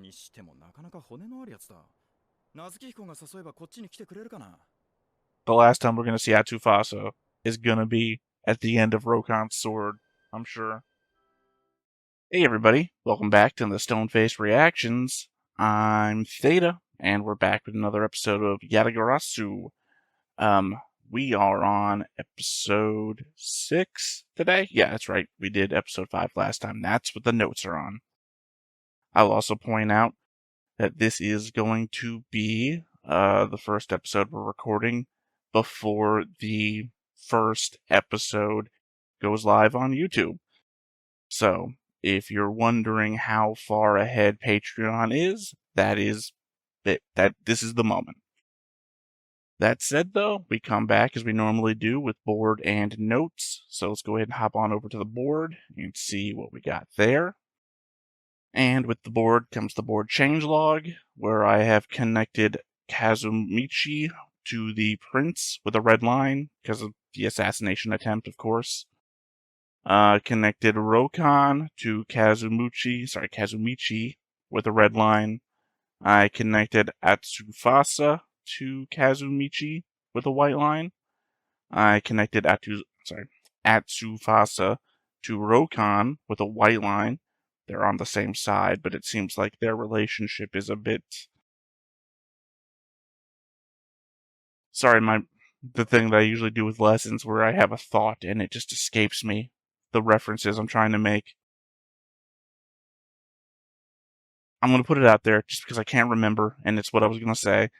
にしてもなかなか骨のあるやつだ。夏木彦が誘えばこっちに来てくれるかな。 The last time we're going to see Atsufasa is going to be at the end of Rokan's sword, I'm sure. Hey everybody, welcome back to the Stone-Faced Reactions. I'm Theta, and we're back with another episode of Yatagarasu. We are on episode 6 today. Yeah, that's right. We did episode 5 last time. That's what the notes are on. I'll also point out that this is going to be the first episode we're recording before the first episode goes live on YouTube. So, if you're wondering how far ahead Patreon is, that this is the moment. That said, though, we come back as we normally do with board and notes. So let's go ahead and hop on over to the board and see what we got there. And with the board comes the board changelog, where I have connected Kazumichi to the prince with a red line, because of the assassination attempt, of course. Connected Rokan to Kazumichi with a red line. I connected Atsufasa to Kazumichi with a white line. I connected Atsufasa to Rokan with a white line. They're on the same side, but it seems like their relationship is a bit... Sorry, the thing that I usually do with lessons where I have a thought and it just escapes me. The references I'm trying to make. I'm going to put it out there just because I can't remember, and it's what I was going to say.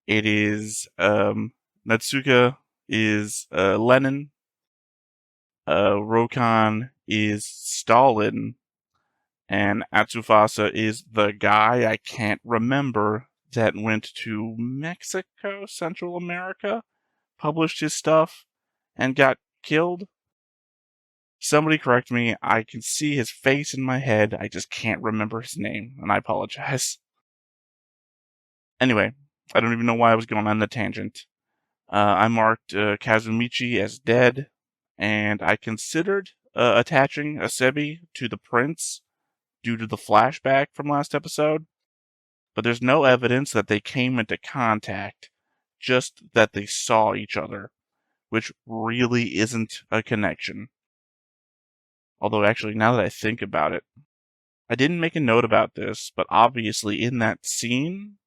It is, Natsuka is Lenin, Rokan is Stalin, and Atsufasa is the guy I can't remember that went to Mexico, Central America, published his stuff, and got killed. Somebody correct me. I can see his face in my head. I just can't remember his name, and I apologize. Anyway, I don't even know why I was going on the tangent. I marked Kazumichi as dead, and I considered attaching asebi to the prince due to the flashback from last episode, but there's no evidence that they came into contact, just that they saw each other, which really isn't a connection. Although, actually, now that I think about it, I didn't make a note about this, but obviously in that scene,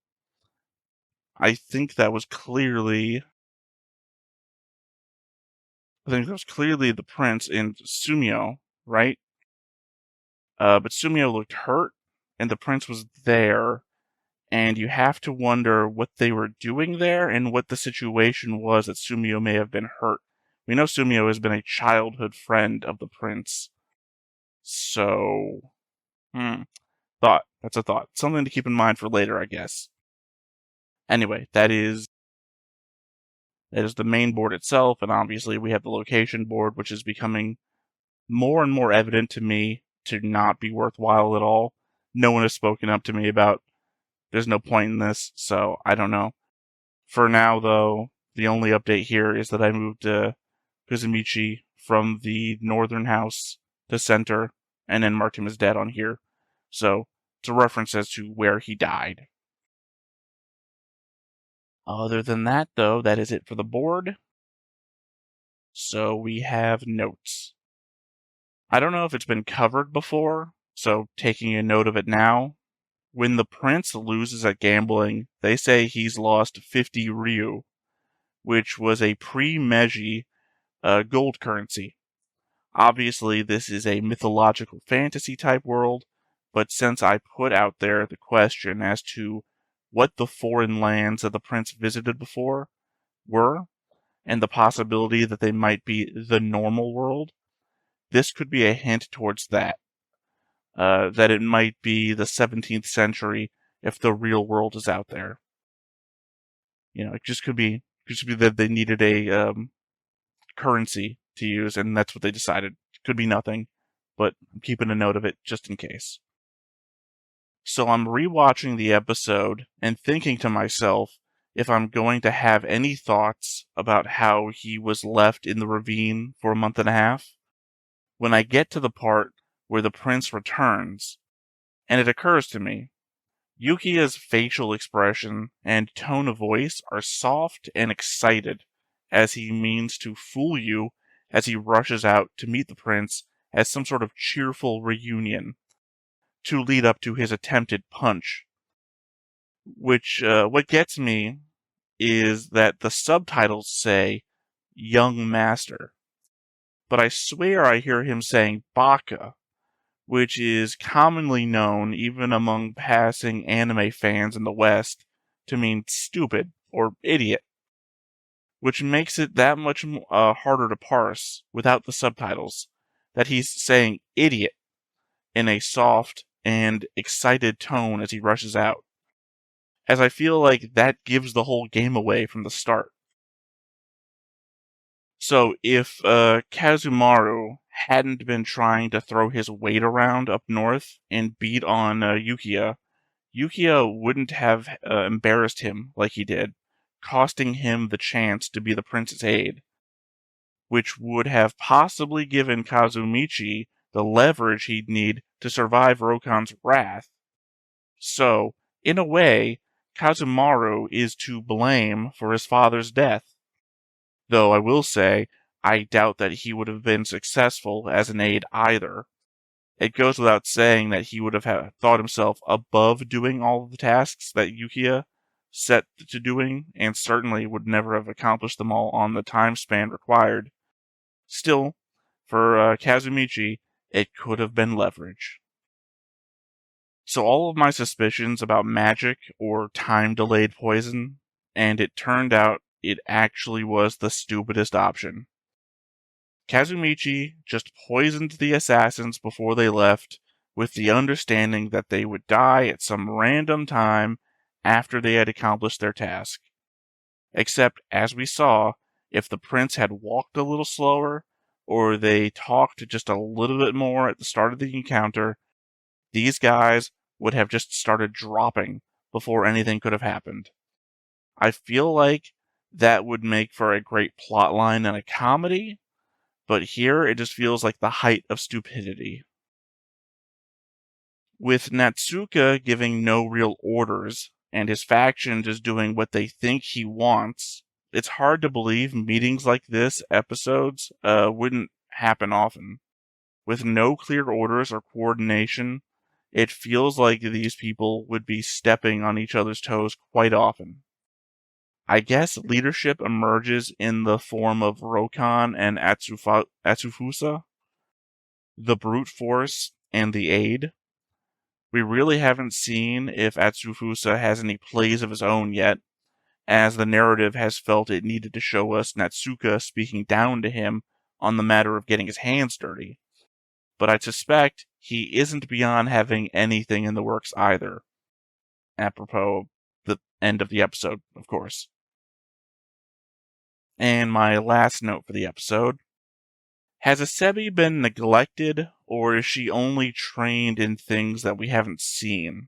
I think that was clearly the prince and Sumio, right? But Sumio looked hurt, and the prince was there, and you have to wonder what they were doing there and what the situation was that Sumio may have been hurt. We know Sumio has been a childhood friend of the prince. So, thought. That's a thought. Something to keep in mind for later, I guess. Anyway, that is the main board itself, and obviously we have the location board, which is becoming more and more evident to me to not be worthwhile at all. No one has spoken up to me about there's no point in this, so I don't know. For now, though, the only update here is that I moved Kuzumichi from the northern house to center, and then marked him as dead on here. So, it's a reference as to where he died. Other than that, though, that is it for the board. So we have notes. I don't know if it's been covered before, so taking a note of it now. When the prince loses at gambling, they say he's lost 50 ryu, which was a pre-Meiji gold currency. Obviously, this is a mythological fantasy type world, but since I put out there the question as to what the foreign lands that the prince visited before were, and the possibility that they might be the normal world, this could be a hint towards that. That it might be the 17th century if the real world is out there. You know, it just could be that they needed a currency to use, and that's what they decided. It could be nothing, but I'm keeping a note of it just in case. So I'm rewatching the episode and thinking to myself if I'm going to have any thoughts about how he was left in the ravine for a month and a half. When I get to the part where the prince returns, and it occurs to me, Yukiya's facial expression and tone of voice are soft and excited as he means to fool you as he rushes out to meet the prince as some sort of cheerful reunion to lead up to his attempted punch. What gets me is that the subtitles say young master, but I swear I hear him saying baka, which is commonly known, even among passing anime fans in the West, to mean stupid or idiot, which makes it that much harder to parse without the subtitles, that he's saying idiot in a soft and excited tone as he rushes out, as I feel like that gives the whole game away from the start. So if Kazumaru hadn't been trying to throw his weight around up north and beat on Yukiya, Yukiya wouldn't have embarrassed him like he did, costing him the chance to be the prince's aide, which would have possibly given Kazumichi the leverage he'd need to survive Rokan's wrath. So, in a way, Kazumaru is to blame for his father's death. Though I will say, I doubt that he would have been successful as an aide either. It goes without saying that he would have thought himself above doing all of the tasks that Yukiya set to doing, and certainly would never have accomplished them all on the time span required. Still, for Kazumichi, it could have been leverage. So all of my suspicions about magic or time-delayed poison, and it turned out it actually was the stupidest option. Kazumichi just poisoned the assassins before they left, with the understanding that they would die at some random time after they had accomplished their task. Except, as we saw, if the prince had walked a little slower, or they talked just a little bit more at the start of the encounter, these guys would have just started dropping before anything could have happened. I feel like that would make for a great plotline in a comedy, but here it just feels like the height of stupidity. With Natsuka giving no real orders, and his faction just doing what they think he wants, it's hard to believe meetings like this episodes wouldn't happen often. With no clear orders or coordination, it feels like these people would be stepping on each other's toes quite often. I guess leadership emerges in the form of Rokan and Atsufusa, the brute force and the aid. We really haven't seen if Atsufusa has any plays of his own yet, as the narrative has felt it needed to show us Natsuka speaking down to him on the matter of getting his hands dirty. But I suspect he isn't beyond having anything in the works either. Apropos the end of the episode, of course. And my last note for the episode. Has Asebi been neglected, or is she only trained in things that we haven't seen?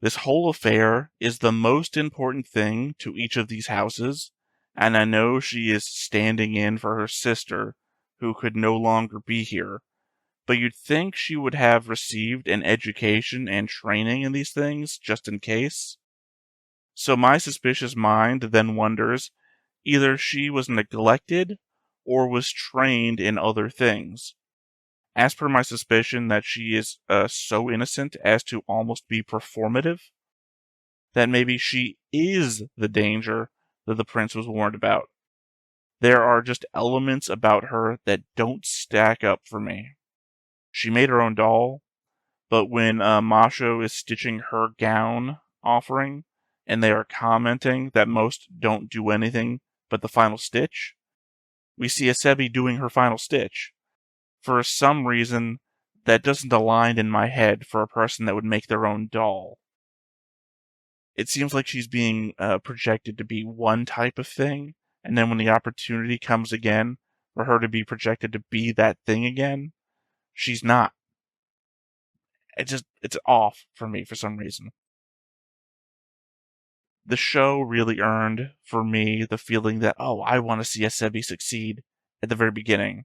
This whole affair is the most important thing to each of these houses, and I know she is standing in for her sister, who could no longer be here, but you'd think she would have received an education and training in these things, just in case. So my suspicious mind then wonders, either she was neglected, or was trained in other things. As per my suspicion that she is so innocent as to almost be performative, that maybe she is the danger that the prince was warned about. There are just elements about her that don't stack up for me. She made her own doll, but when Masho is stitching her gown offering, and they are commenting that most don't do anything but the final stitch, we see Asebi doing her final stitch. For some reason, that doesn't align in my head for a person that would make their own doll. It seems like she's being projected to be one type of thing, and then when the opportunity comes again for her to be projected to be that thing again, she's not. It's off for me for some reason. The show really earned for me the feeling that, oh, I want to see Asebi succeed at the very beginning.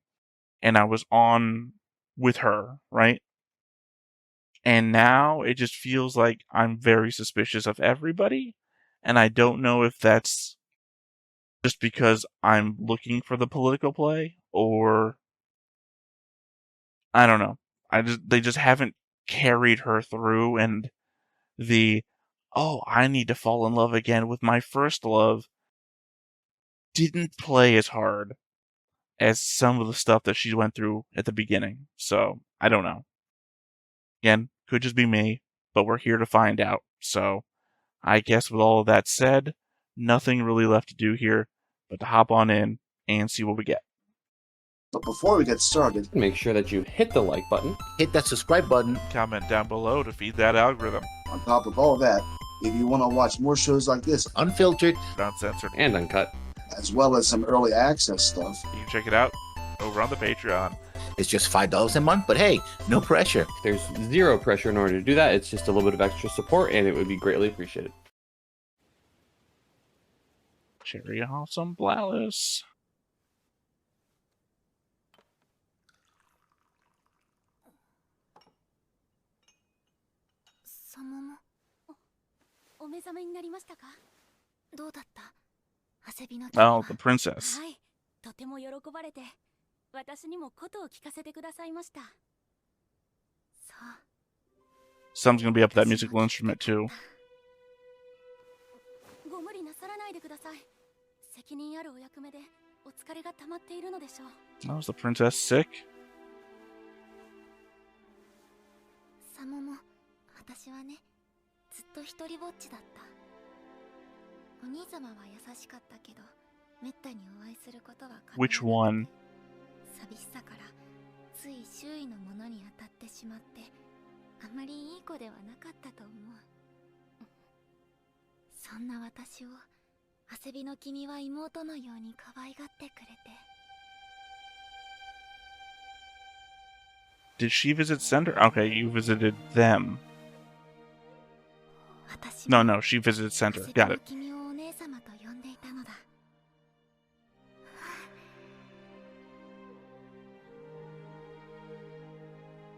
And I was on with her, right? And now it just feels like I'm very suspicious of everybody. And I don't know if that's just because I'm looking for the political play, or I don't know. They just haven't carried her through, and the I need to fall in love again with my first love didn't play as hard as some of the stuff that she went through at the beginning. So I don't know. Again, could just be me, but we're here to find out. So I guess with all of that said, nothing really left to do here but to hop on in and see what we get. But before we get started, make sure that you hit the like button, hit that subscribe button. Comment down below to feed that algorithm. On top of all that, if you want to watch more shows like this, unfiltered, Uncensored, and uncut, as well as some early access stuff, you can check it out over on the Patreon. it's just $5 a month, but hey, no pressure. there's zero pressure in order to do that. It's just a little bit of extra support, and it would be greatly appreciated. Cherry Awesome Blalice. そのもお目覚めになりましたか？どうだった？汗びの気分は。 Oh, the princess. はい、とても喜ばれて、私にもことを聞かせてくださいました。そう。 Some's gonna be up with that musical instrument too. ご無理なさらないでください。責任あるお役目でお疲れが溜まっているのでしょう。 Oh, is the princess sick? サモも私はね、ずっと一人ぼっちだった。お兄様は優しかったけど、めったにお会いすることは叶わなくて。 Which one? 寂しさからつい周囲のものに当たってしまって、あまりいい子ではなかったと思う。そんな私を汗びの君は妹のように可愛がってくれて。 Did she visit Center? Okay, you visited them. 私 No, は no, she visited Center. 汗び Got の it. 君をお姉様と呼んでいたのだ。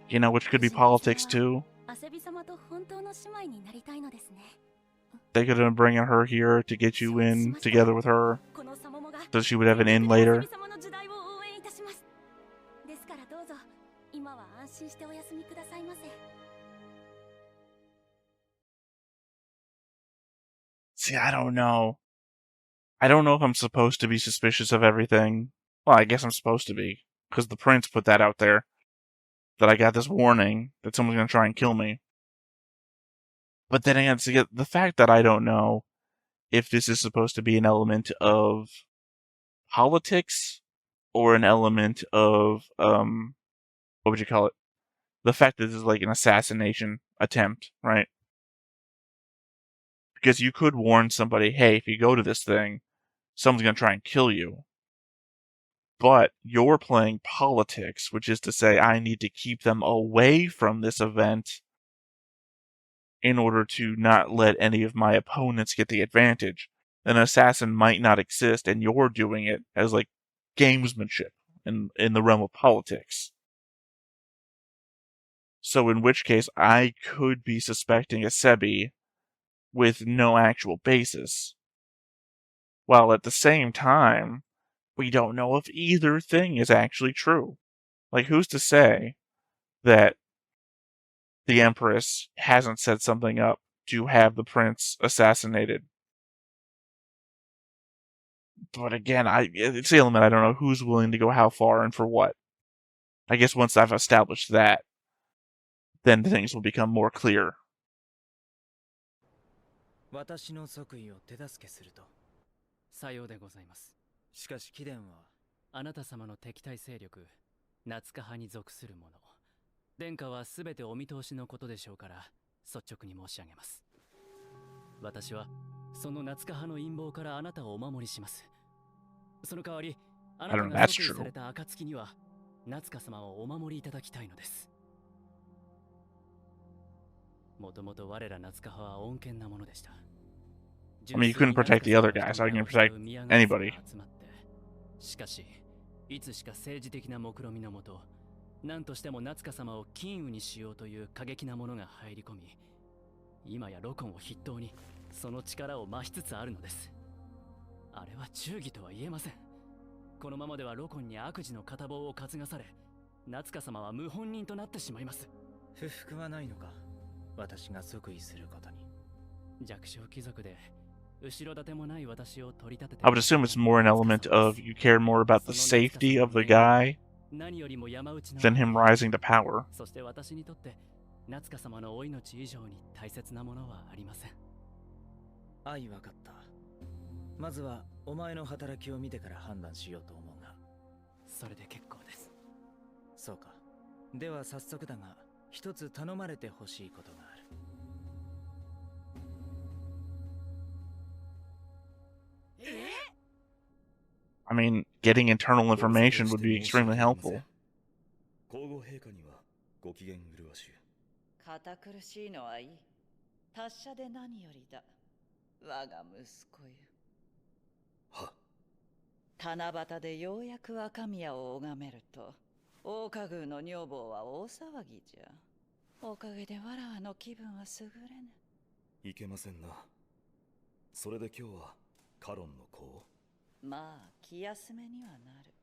You know, which could be politics too. 汗び様と本当の姉妹になりたいのですね。 They could have been bringing her here to get you in together with her, このサモモが so she would have an in later. 汗び様の時代を応援いたします。ですからどうぞ今は安心してお休みくださいませ。 See, I don't know. I don't know if I'm supposed to be suspicious of everything. Well, I guess I'm supposed to be, because the prince put that out there. That I got this warning that someone's going to try and kill me. But then again, the fact that I don't know if this is supposed to be an element of politics or an element of, what would you call it? The fact that this is like an assassination attempt, right? Because you could warn somebody, hey, if you go to this thing, someone's going to try and kill you. But you're playing politics, which is to say I need to keep them away from this event in order to not let any of my opponents get the advantage. An assassin might not exist, and you're doing it as like gamesmanship in the realm of politics. So in which case, I could be suspecting asebi with no actual basis. While at the same time, we don't know if either thing is actually true. Like, who's to say that the Empress hasn't set something up to have the prince assassinated? But again, it's the element I don't know who's willing to go how far and for what. I guess once I've established that, then things will become more clear. 私の即位を手助けすると。さようでございます。しかし貴殿はあなた様の敵対勢力夏カ派に属する者。殿下はすべてお見通しのことでしょうから率直に申し上げます。私はその夏カ派の陰謀からあなたをお守りします。その代わりあなたが即位された暁には夏カ様をお守りいただきたいのです。もともと我ら夏カ派は恩恵なものでした。 I mean, you couldn't protect the other guy, so I can protect anybody. しかし、いつしか政治的な目論見のもと、何としても夏香様を禁雨にしようという過激なものが入り込み、今やロコンを筆頭にその力を増しつつあるのです。あれは忠義とは言えません。このままではロコンに悪事の片棒を担がされ、夏香様は謀反人となってしまいます。不服はないのか、私が即位することに。弱小貴族で後ろ盾もない私を取り立てて I would assume it's more an element of you care more about the safety of the guy 何よりも山内の than him rising to power. そして私にとって夏香様のお命以上に大切なものはありません。愛わかった。まずはお前の働きを見てから判断しようと思うが。それで結構です。そうか。では早速だが、一つ頼まれてほしいことがある。I mean, getting internal information would be extremely helpful. 皇后陛下にはご機嫌麗しゅう。堅苦しいのはいい。達者で何よりだ。我が息子よ。は。七夕でようやく若宮を拝めると、大花宮の女房は大騒ぎじゃ。おかげでわらわの気分は優れぬ。いけませんな。それで今日はカロンの子を。まあ気休めにはなる。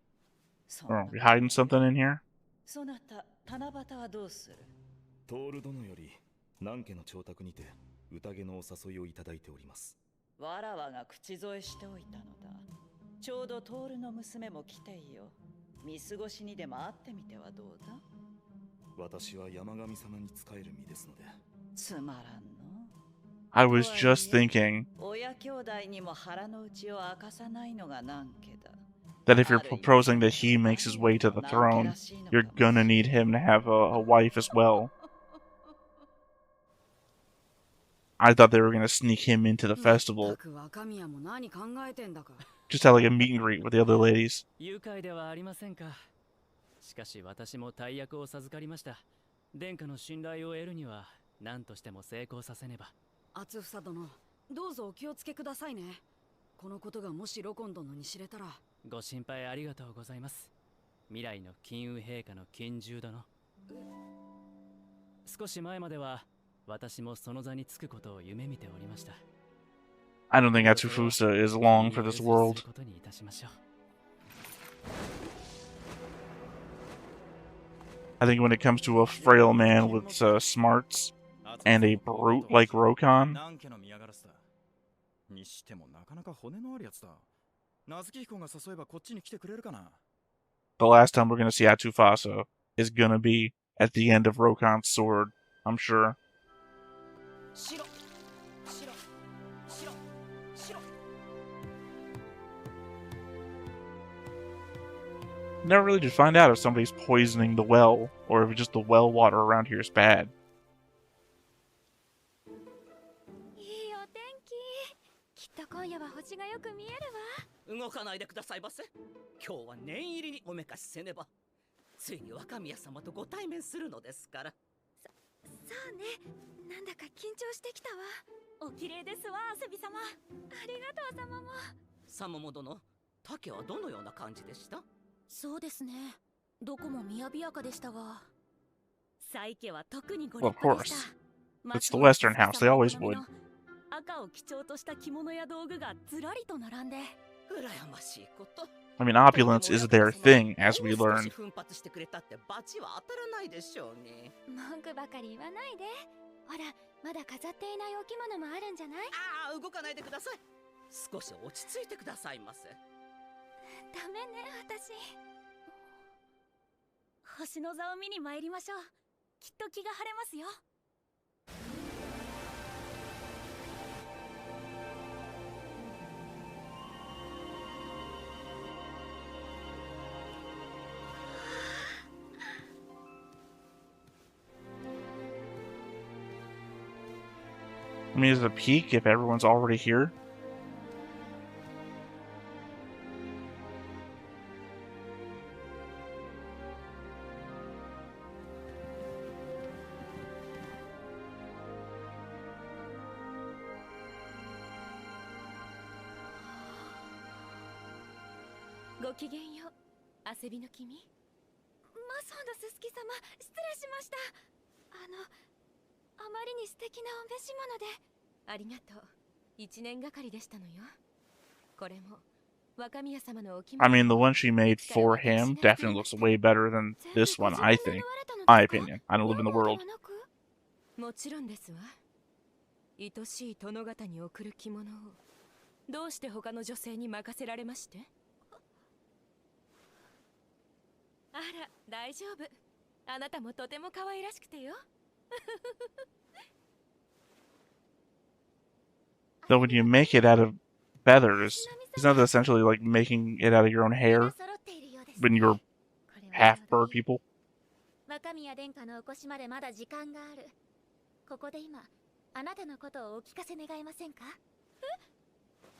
Oh, we hiding something in here? そなた七夕はどうする？トール殿より南家の朝託にて宴のお誘いをいただいております。わらわが口添えしておいたのだ。ちょうどトールの娘も来ていよ。見過ごしにでも会ってみてはどうだ？私は山上様に仕える身ですので。つまらんの。I was just thinking 親兄弟にも腹の内を明かさないのが南家だ。 that if you're proposing that he makes his way to the throne, you're gonna need him to have a wife as well. I thought they were gonna sneak him into the festival. Just have like a meet and greet with the other ladies. 愉快ではありませんか。しかし私も大役を授かりました。殿下の信頼を得るには何としても成功させねば。厚房殿、どうぞお気をつけくださいね。このことがもしロコン殿に知れたら。ご心配ありがとうございます。未来の金羽陛下の金獣殿。少し前までは私もその座につくことを夢見ておりました。I don't think Atsufusa is long for this world. I think when it comes to a frail man with smarts and a brute like Rokon, にしてもなかなか骨のあるやつだ。夏木彦が誘えばこっちに来てくれるかな。 the last time we're gonna see Atsufasa is gonna be at the end of Rokon's sword, I'm sure. Never really did find out if somebody's poisoning the well, or if just the well water around here is bad. いいお天気。きっと今夜は星がよく見えるわ。動かないでくださいませ。今日は念入りにおめかしせねば。ついに若宮様とご対面するのですから。そうね。なんだか緊張してきたわ。お綺麗ですわ、アセビ様。ありがとう、様も。様も殿、竹はどのような感じでした？そうですね。どこも雅やかでしたが。サイ家は特にご Well, 立 of 派でし course. た。 It's the Western house, they always would. 赤を基調とした着物や道具がずらりと並んで。羨ましいこと。I mean, opulence is their thing, as we learned. 奮発してくれたってバチは当たらないでしょうね。文句ばかり言わないで。ほら、まだ飾っていないお着物もあるんじゃない？ああ、動かないでください。少し落ち着いてくださいませ。ダメね、私。星の座を見に参りましょう。きっと気が晴れますよ。I mean, is it a peek if everyone's already here? Go きげんよう、アセビの君。まそうのすすき様、失礼しました。あまりに素敵なお召し物で。ありがとう。1年がかりでしたのよ。これも若宮様のお気持ち。 I mean, the one she made for him definitely looks way better than this one, I think. My opinion. I don't live in the world. もちろんですわ。愛しい殿方に贈る着物をどうして他の女性に任せられまして？あら、大丈夫。あなたもとても可愛らしくてよ。So when you make it out of feathers, isn't that essentially like making it out of your own hair when you're half bird people? 若宮殿下のお越しまでまだ時間がある。ここで今あなたのことをお聞かせ願えませんか？え？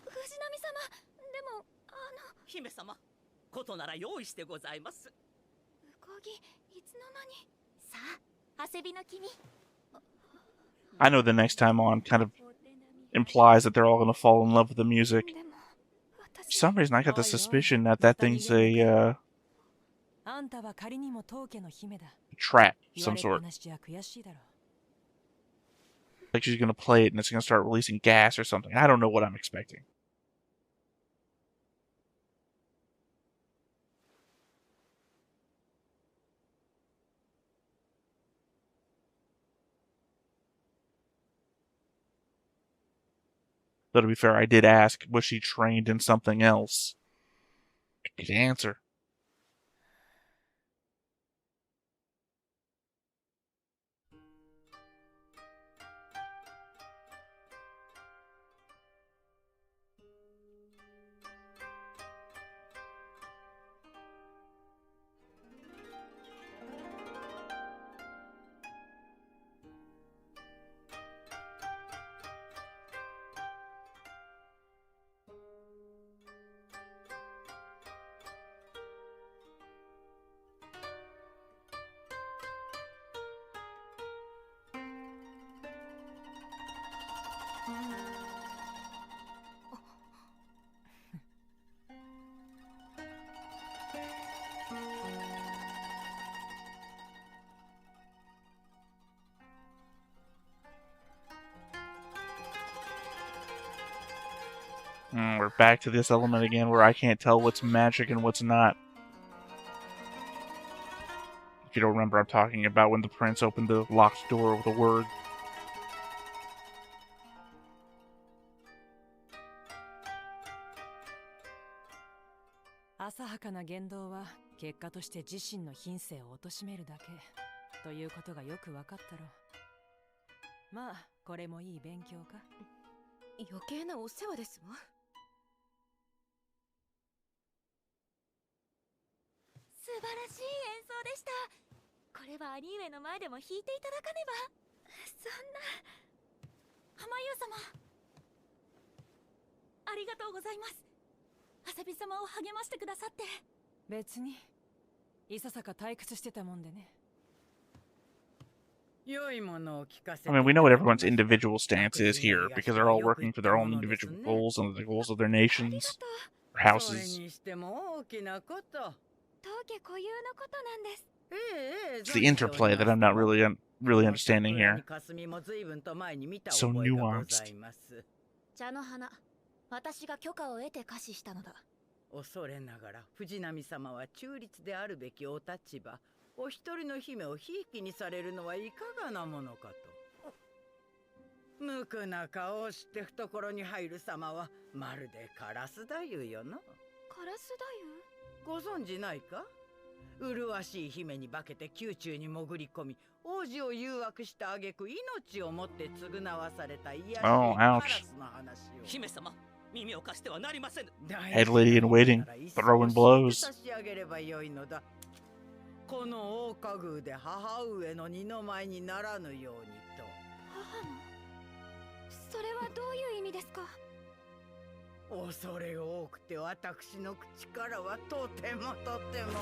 藤波様、でも姫様、ことなら用意してございます。向こうぎ、いつの間に。さあ、asebiの君。 I know the next time on kind of implies that they're all going to fall in love with the music. For some reason, I got the suspicion that that thing's a trap of some sort. Like she's going to play it and it's going to start releasing gas or something. I don't know what I'm expecting. Though to be fair, I did ask, was she trained in something else? Good answer. We're back to this element again where I can't tell what's magic and what's not. If you don't remember, I'm talking about when the prince opened the locked door with a word. Yokeina 余計なお世話ですわ。素晴らしい演奏でした。これは兄上の前でも弾いていただかねば。そんな。浜優様、ありがとうございます。asebi様を励ましてくださって。別にいささか退屈してたもんでね。 I mean, we know what everyone's individual stance is here, because they're all working for their own individual goals and the goals of their nations, or houses. It's the interplay that I'm not really understanding here. So nuanced. 茶の花、私が許可を得て可視したのだ。恐れながら藤波様は中立であるべきお立場。 お一人の姫をひいきにされるのはいかがなものかと。無垢な顔をして懐に入る様はまるでカラス太夫よな。カラス太夫？ご存じないか？麗しい姫に化けて宮中に潜り込み、王子を誘惑した挙句命をもって償わされた癒やしいカラスの話を。姫様、耳を貸してはなりません。 Head lady in waiting, throwing blows. 差し上げればよいのだ。 この大花宮で母上の二の舞にならぬようにと。母の？それはどういう意味ですか？恐れ多くて私の口からはとてもとても。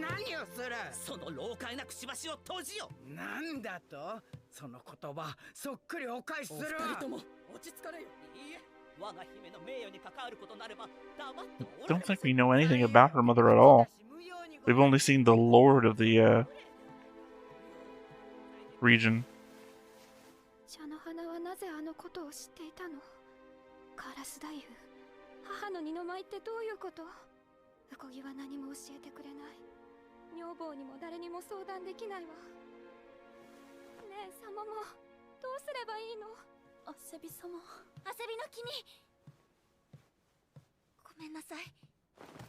何をする？その老快なくちばしを閉じよ。なんだと？その言葉そっくりお返しするわ。お二人とも落ち着かれよ。いいえ、我が姫の名誉に関わることなれば黙っておられます。 Don't think we know anything about her mother at all. We've only seen the lord of the region. 茶の花はなぜあのことを知っていたの？カラス太夫、母の二の舞ってどういうこと？ウコギは何も教えてくれない。女房にも誰にも相談できないわ。ねえ様もどうすればいいの？アセビ様、アセビの君、ごめんなさい。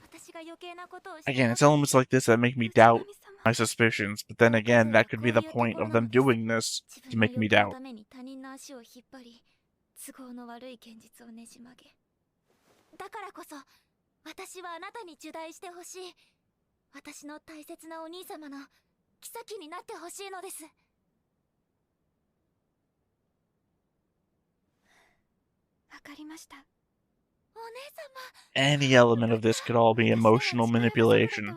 私が余計なことをして。 Again, it's elements like this that make me doubt my suspicions, but then again, that could be the point of them doing this to make me doubt. 他人の足を引っ張り、都合の悪い現実をねじ曲げ。だからこそ私はあなたに受代してほしい。私の大切なお兄様の妃になってほしいのです。わかりました。お姉様。 Any element of this could all be emotional manipulation,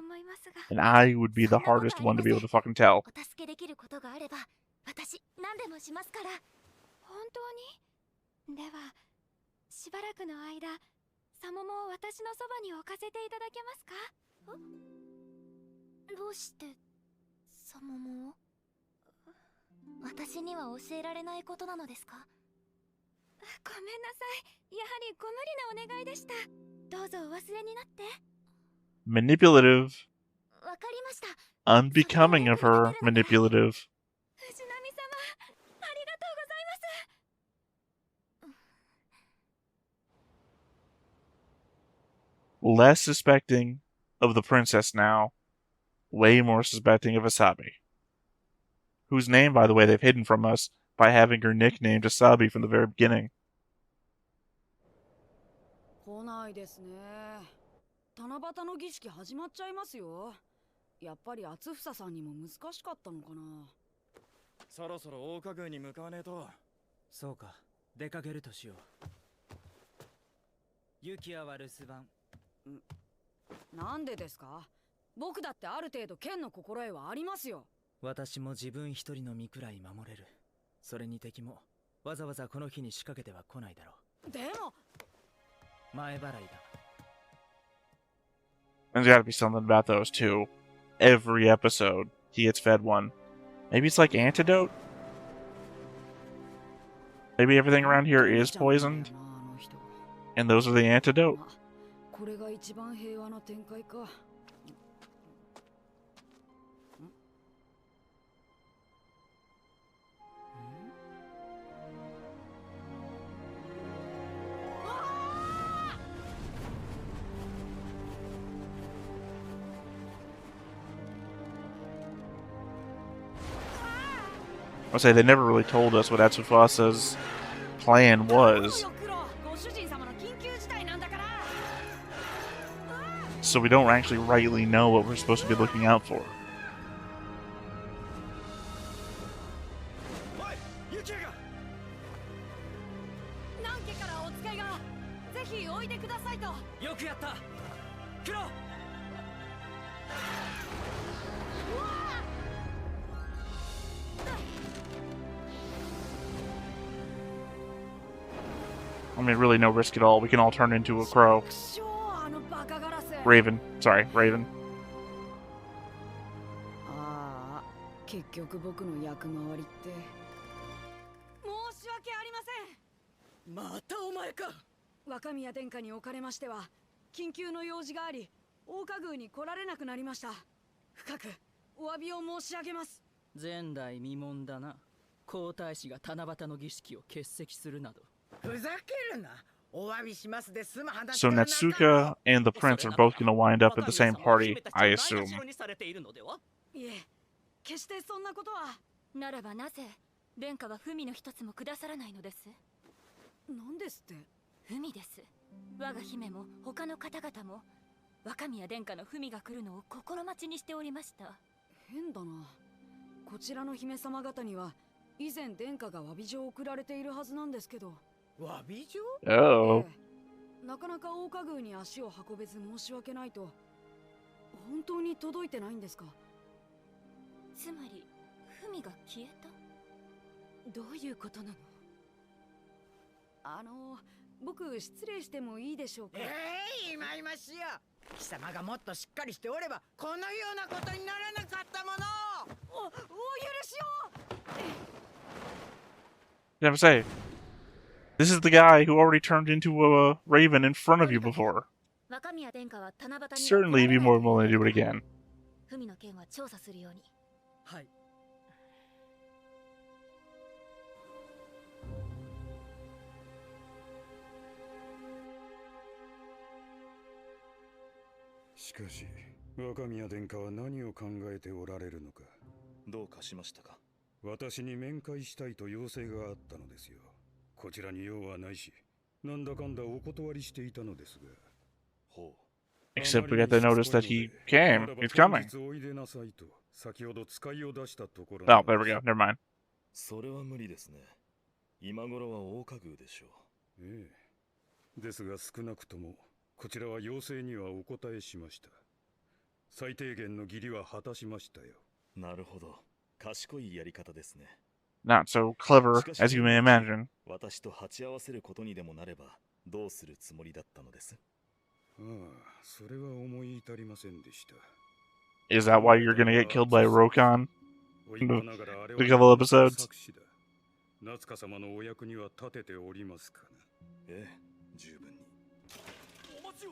and I would be the hardest one to be able to fucking tell. お助けできることがあれば、私何でもしますから。本当に？では、しばらくの間、サモモを私のそばに置かせていただけますか？どうしてサモモを？私には教えられないことなのですか？ごめんなさい。やはりご無理なお願いでした。どうぞお忘れになって。 Manipulative. わかりました。 Unbecoming of her. Manipulative. 藤波様、ありがとうございます。 Less suspecting of the princess now. Way more suspecting of Asabi. Whose name, by the way, they've hidden from us by having her nicknamed Asabi from the very beginning. 来ないですね。七夕の儀式始まっちゃいますよ。やっぱり厚房さんにも難しかったのかな。そろそろ大花宮に向かわねえと。そうか、出かけるとしよう。ユキアは留守番。なんでですか？僕だってある程度剣の心得はありますよ。私も自分一人の身くらい守れる。それに敵もわざわざこの日に仕掛けては来ないだろう。でも前払いだ。 There's gotta be something about those two. Every episode, he gets fed one. Maybe it's like antidote? Maybe everything around here is poisoned? And those are the antidote? これが一番平和な展開か。I'll say they never really told us what Atsufasa's plan was. So we don't actually rightly know what we're supposed to be looking out for. I mean, really no risk at all. We can all turn into a crow. Raven. Sorry, Raven. ああ、結局僕の役回りって申し訳ありません。またお前か。若宮殿下におかれましては緊急の用事があり、大花宮に来られなくなりました。深くお詫びを申し上げます。前代未聞だな。皇太子が七夕の儀式を欠席するなど。ふざけるな。お詫びしますで済む話。 So Natsuka and the prince are both going to wind up at the same party, I assume. いえ、決してそんなことは。ならばなぜ殿下は文の一つもくださらないのです？何ですって？文です。我が姫も他の方々も若宮殿下の文が来るのを心待ちにしておりました。変だな。こちらの姫様方には以前殿下が詫び状を送られているはずなんですけど。詫び状？ Oh. なかなか大花宮に足を運べず申し訳ないと。本当に届いてないんですか？つまり文が消えた？どういうことなの？僕失礼してもいいでしょうか？いまいましや。貴様がもっとしっかりしておればこのようなことにならなかったもの。お許しを。 Never say. This is the guy who already turned into a raven in front of you before. 若宮殿下は七夕には Certainly be more willing to do it again. 文の件は調査するように。はい。しかし、若宮殿下は何を考えておられるのか。どうかしましたか？私に面会したいと要請があったのですよ。こちらに用はないし、なんだかんだお断りしていたのですが。ほう。Except we got the notice that he came. He's coming. おいでなさいと先ほど使いを出したところ。Oh, there we go. Never mind. それは無理ですね。今頃は大花宮でしょう。ええ。ですが少なくともこちらは要請にはお答えしました。最低限の義理は果たしましたよ。なるほど。賢いやり方ですね。Not so clever as you may imagine. 私と鉢合わせることにでもなればどうするつもりだったのです。ああ、それは思い至りませんでした。Is that why you're gonna get killed by Rokon in a couple episodes? 夏香様のお役には立てておりますから。ええ、十分に。お待ちを。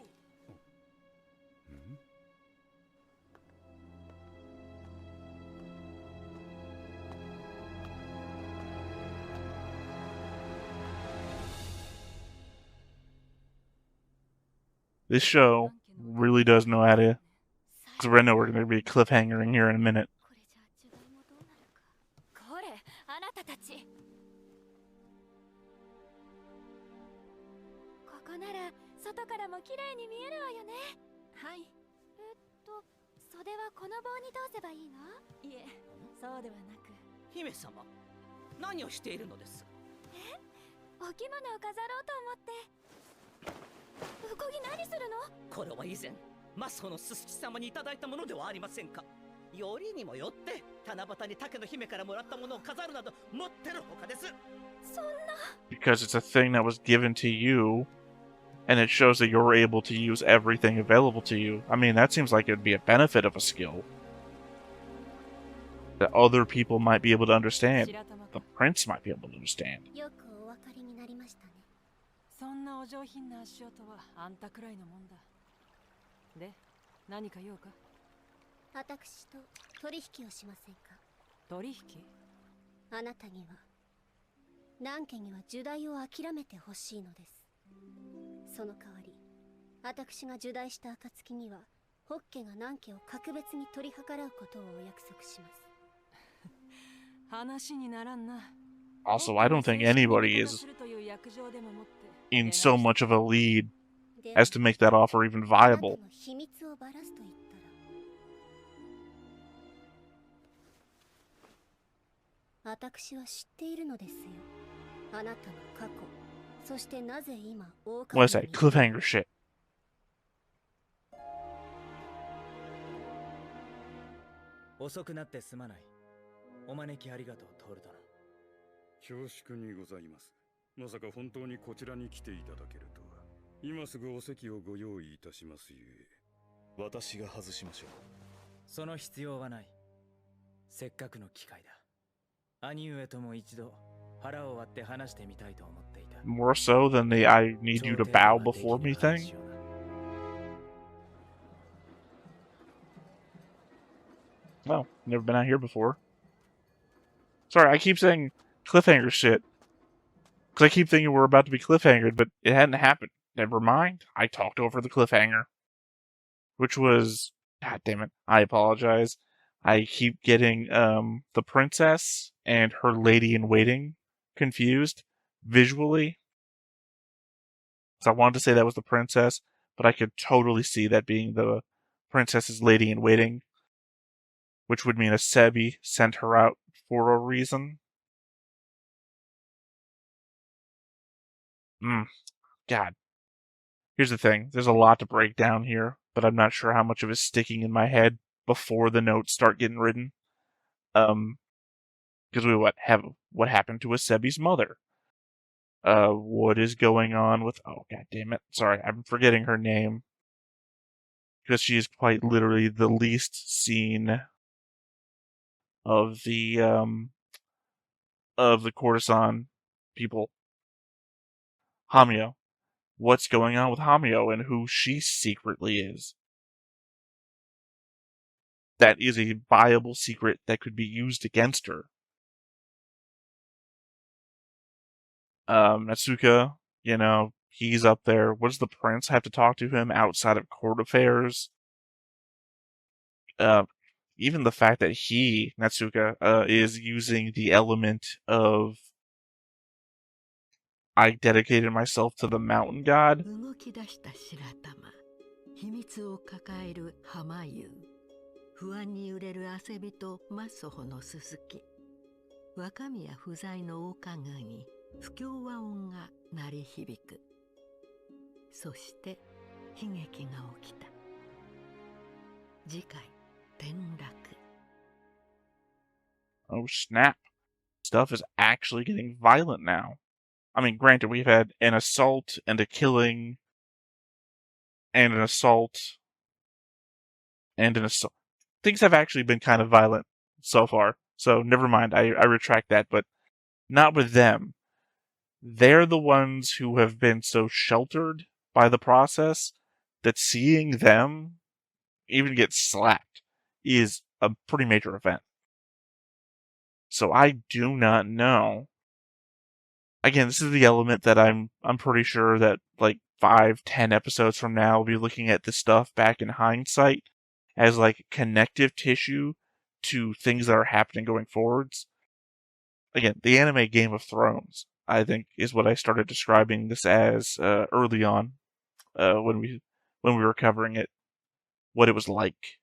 This show really does know how to. Because I know we're going to be cliffhangering here in a minute. これ、あなたたち。ここなら外からも綺麗に見えるわよね。はい。袖はこの棒に通せばいいの？いえ、そうではなく。姫様、何をしているのです？お着物を飾ろうと思って。うこぎ何するの？これは以前マスホのすすき様にいただいたものではありませんか。よりにもよって七夕に竹の姫からもらったものを飾るなど持ってるほかです。そんな。 Because it's a thing that was given to you, and it shows that you're able to use everything available to you. I mean, that seems like it would be a benefit of a skill that other people might be able to understand. The prince might be able to understand. よくお分かりになりましたね。そんなお上品な足音はあんたくらいのもんだ。で、何か用か？私と取引をしませんか？取引？あなたには南家には入内を諦めてほしいのです。その代わり私が入内した暁には北家が南家を格別に取り計らうことをお約束します。話にならんな。 Also, I don't think anybody is in so much of a lead as to make that offer even viable. 秘密をばらすと言ったら、私は知っているのですよ。あなたの過去、そしてなぜ今大 What is that? Cliffhanger shit. 遅くなってすまない。お招きありがとう、トール殿。恐縮にございます。まさか本当にこちらに来ていただけるとは。今すぐお席をご用意いたしますゆえ。私が外しましょう。その必要はない。せっかくの機会だ。兄上とも一度腹を割って話してみたいと思っていた。 More so than the I need you to bow before me thing? Well, never been out here before. Sorry, I keep saying cliffhanger shit. Because I keep thinking we're about to be cliffhangered, but it hadn't happened. Never mind. I talked over the cliffhanger. Which was... God damn it. I apologize. I keep getting the princess and her lady-in-waiting confused visually. So I wanted to say that was the princess, but I could totally see that being the princess's lady-in-waiting. Which would mean asebi sent her out for a reason. God. Here's the thing. There's a lot to break down here, but I'm not sure how much of it's sticking in my head before the notes start getting written. Because what happened to asebi's mother? What is going on with... Oh, god damn it. Sorry, I'm forgetting her name. because she is quite literally the least seen of the courtesan people. Hamio. What's going on with Hamio and who she secretly is? That is a viable secret that could be used against her. Natsuka, he's up there. What does the prince have to talk to him outside of court affairs? Even the fact that Natsuka, is using the element of I dedicated myself to the mountain god. 動き出した白玉、秘密を抱える浜優、不安に揺れるasebiとマスホの鈴木、若宮不在の大川に不協和音が鳴り響く。そして悲劇が起きた。次回転落。 Oh snap. Stuff is actually getting violent now. I mean, granted, we've had an assault and a killing and an assault and an assault. Things have actually been kind of violent so far, so never mind, I retract that, but not with them. They're the ones who have been so sheltered by the process that seeing them even get slapped is a pretty major event. So I do not know. Again, this is the element that I'm pretty sure that like 5-10 episodes from now we'll be looking at this stuff back in hindsight as like connective tissue to things that are happening going forwards. Again, the anime Game of Thrones, I think, is what I started describing this as early on when we were covering it, what it was like.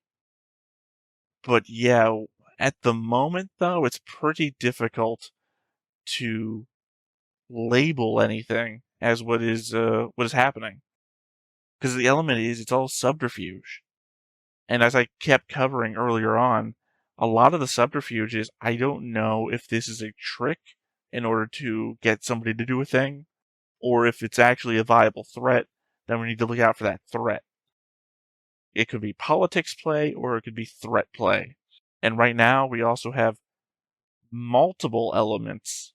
But yeah, at the moment though, it's pretty difficult to label anything as what is happening, because the element is it's all subterfuge. And as I kept covering earlier on, a lot of the subterfuge is I don't know if this is a trick in order to get somebody to do a thing, or if it's actually a viable threat, then we need to look out for that threat. It could be politics play, or it could be threat play. And right now, we also have multiple elements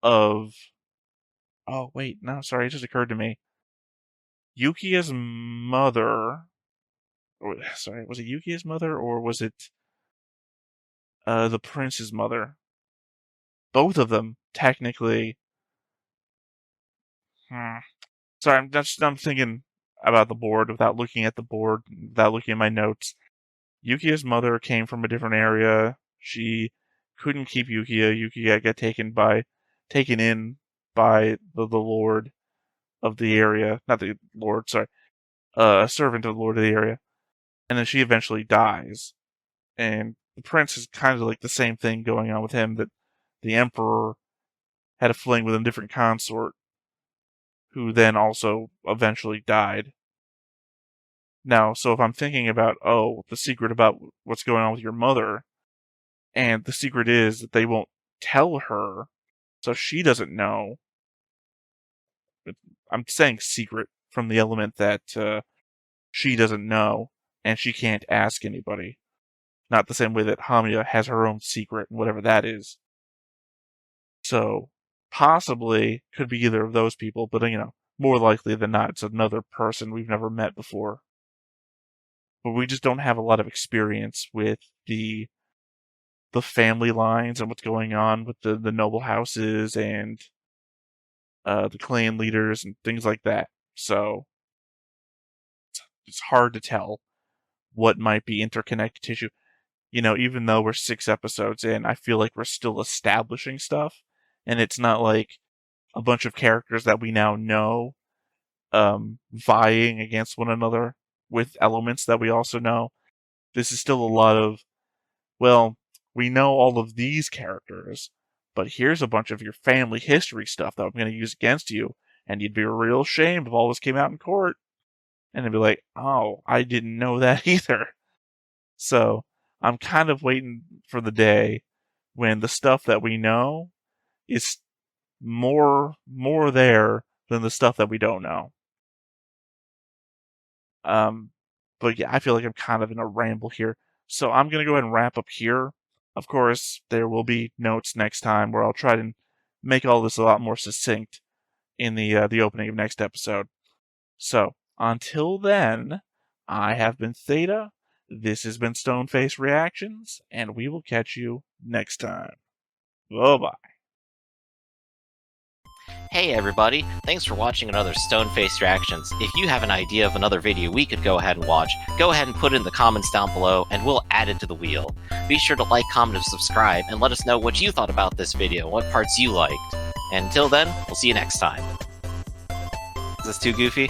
of... Oh, wait, no, sorry, it just occurred to me. Yukiya's mother... Sorry, was it Yukiya's mother, or was it the prince's mother? Both of them, technically... Sorry, I'm thinking about the board without looking at the board, without looking at my notes. Yukiya's mother came from a different area. She couldn't keep Yukiya. Yukiya got taken in by the lord of the area. Not the lord, sorry. A servant of the lord of the area. And then she eventually dies. And the prince is kind of like the same thing going on with him, that the emperor had a fling with a different consort, who then also eventually died. Now, so if I'm thinking about, the secret about what's going on with your mother, and the secret is that they won't tell her, so she doesn't know. I'm saying secret from the element that she doesn't know, and she can't ask anybody. Not the same way that Hamiya has her own secret, whatever that is. So, possibly, could be either of those people, but more likely than not, it's another person we've never met before. But we just don't have a lot of experience with the family lines and what's going on with the noble houses and the clan leaders and things like that. So it's hard to tell what might be interconnected tissue. Even though we're 6 episodes in, I feel like we're still establishing stuff, and it's not like a bunch of characters that we now know vying against one another with elements that we also know. This is still a lot of, well, we know all of these characters, but here's a bunch of your family history stuff that I'm going to use against you, and you'd be real ashamed if all this came out in court. And they'd be like, oh, I didn't know that either. So I'm kind of waiting for the day when the stuff that we know is more there than the stuff that we don't know. But yeah, I feel like I'm kind of in a ramble here. So I'm going to go ahead and wrap up here. Of course, there will be notes next time where I'll try to make all this a lot more succinct in the opening of next episode. So, until then, I have been Theta, this has been Stoneface Reactions, and we will catch you next time. Bye-bye. Hey everybody, thanks for watching another Stoneface Reactions. If you have an idea of another video we could go ahead and watch, go ahead and put it in the comments down below and we'll add it to the wheel. Be sure to like, comment, and subscribe, and let us know what you thought about this video and what parts you liked. And until then, we'll see you next time. Is this too goofy?